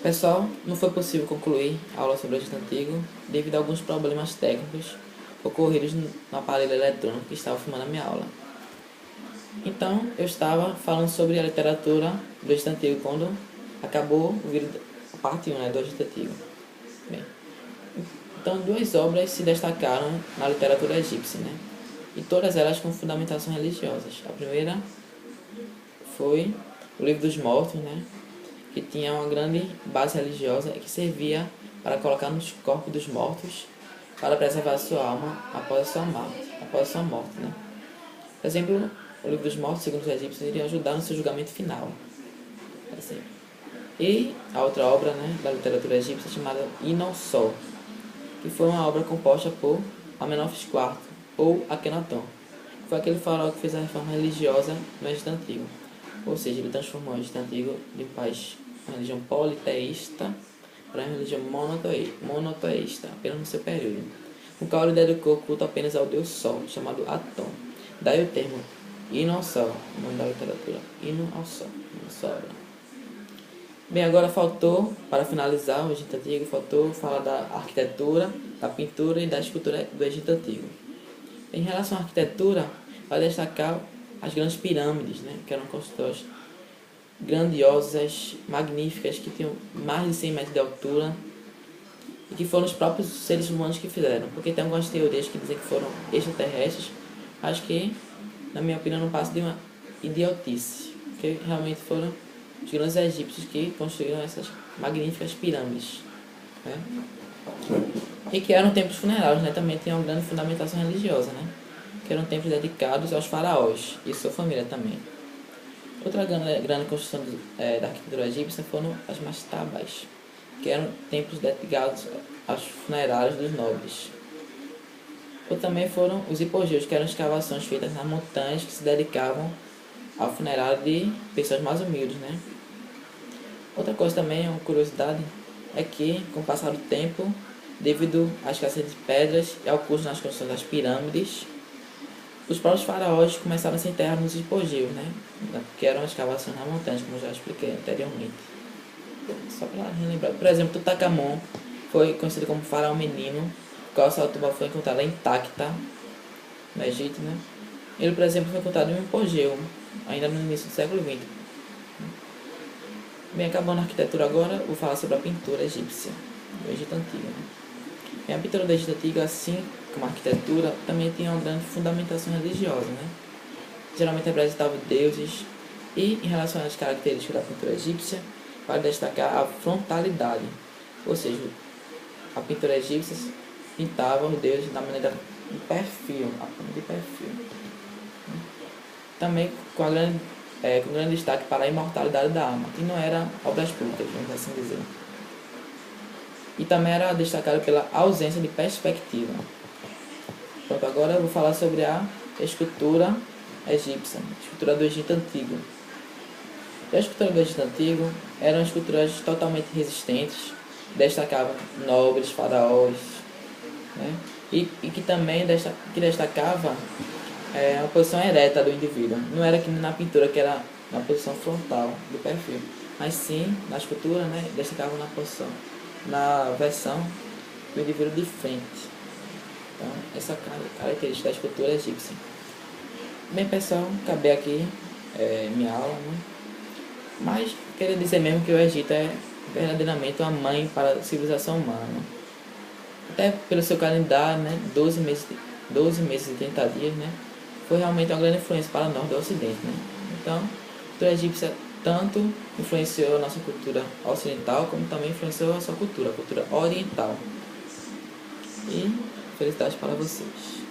Pessoal, não foi possível concluir a aula sobre o Egito Antigo devido a alguns problemas técnicos ocorridos no aparelho eletrônico que estava filmando a minha aula. Então, eu estava falando sobre a literatura do Egito Antigo quando acabou o vídeo, a parte 1, do Egito Antigo. Bem, então, duas obras se destacaram na literatura egípcia, e todas elas com fundamentações religiosas. A primeira foi o Livro dos Mortos, que tinha uma grande base religiosa e que servia para colocar nos corpos dos mortos para preservar sua alma após a sua morte. Por exemplo, o Livro dos Mortos, segundo os egípcios, iria ajudar no seu julgamento final. E a outra obra da literatura egípcia chamada Hino ao Sol, que foi uma obra composta por Amenófis IV, ou Akenaton, que foi aquele faraó que fez a reforma religiosa no Egito Antigo. Ou seja, ele transformou o Egito Antigo de um país, uma religião politeísta, para uma religião monoteísta, apenas no seu período, no qual ele dedicou culto apenas ao deus Sol, chamado Atom. Daí o termo Hino ao Sol, o nome da literatura, Hino ao Sol, sua obra. Bem, agora faltou, para finalizar o Egito Antigo, faltou falar da arquitetura, da pintura e da escultura do Egito Antigo. Em relação à arquitetura, vai destacar as grandes pirâmides, que eram construções grandiosas, magníficas, que tinham mais de 100 metros de altura e que foram os próprios seres humanos que fizeram, porque tem algumas teorias que dizem que foram extraterrestres, mas que, na minha opinião, não passa de uma idiotice, porque realmente foram os grandes egípcios que construíram essas magníficas pirâmides, e que eram templos funerários, também tinham uma grande fundamentação religiosa, que eram templos dedicados aos faraós e sua família também. Outra grande construção da arquitetura egípcia foram as mastabas, que eram templos dedicados aos funerários dos nobres. Ou também foram os hipogeus, que eram escavações feitas nas montanhas que se dedicavam ao funerário de pessoas mais humildes. Outra coisa também, uma curiosidade, é que, com o passar do tempo, devido à escassez de pedras e ao custo nas construções das pirâmides, os próprios faraós começaram a se enterrar nos hipogeus, que eram escavações nas montanhas, como eu já expliquei anteriormente. Só para relembrar. Por exemplo, Tutankhamon foi conhecido como faraó menino, qual sua tumba foi encontrada intacta no Egito. Ele, por exemplo, foi encontrado em um hipogeu, ainda no início do século XX. Bem, acabando a arquitetura agora, vou falar sobre a pintura egípcia, do Egito Antigo. A pintura do Egito Antigo, assim como a arquitetura, também tinha uma grande fundamentação religiosa. Geralmente representava deuses, e em relação às características da pintura egípcia, vale destacar a frontalidade, ou seja, a pintura egípcia pintava os deuses da maneira de perfil, também com grande destaque para a imortalidade da alma, que não era obras públicas, vamos assim dizer. E também era destacado pela ausência de perspectiva. Pronto, agora eu vou falar sobre a escultura egípcia, a escultura do Egito Antigo. E a escultura do Egito Antigo eram esculturas totalmente resistentes, destacavam nobres, faraós, e que também destacava a posição ereta do indivíduo. Não era que na pintura, que era na posição frontal do perfil, mas sim na escultura, destacava na versão do indivíduo de frente. Então, essa característica da escultura egípcia. Bem, pessoal, acabei aqui minha aula, mas queria dizer mesmo que o Egito é verdadeiramente uma mãe para a civilização humana. Até pelo seu calendário, 12 meses e 30 dias, foi realmente uma grande influência para nós do Ocidente. Então, a cultura egípcia tanto influenciou a nossa cultura ocidental, como também influenciou a sua cultura, a cultura oriental. E felicidades para vocês.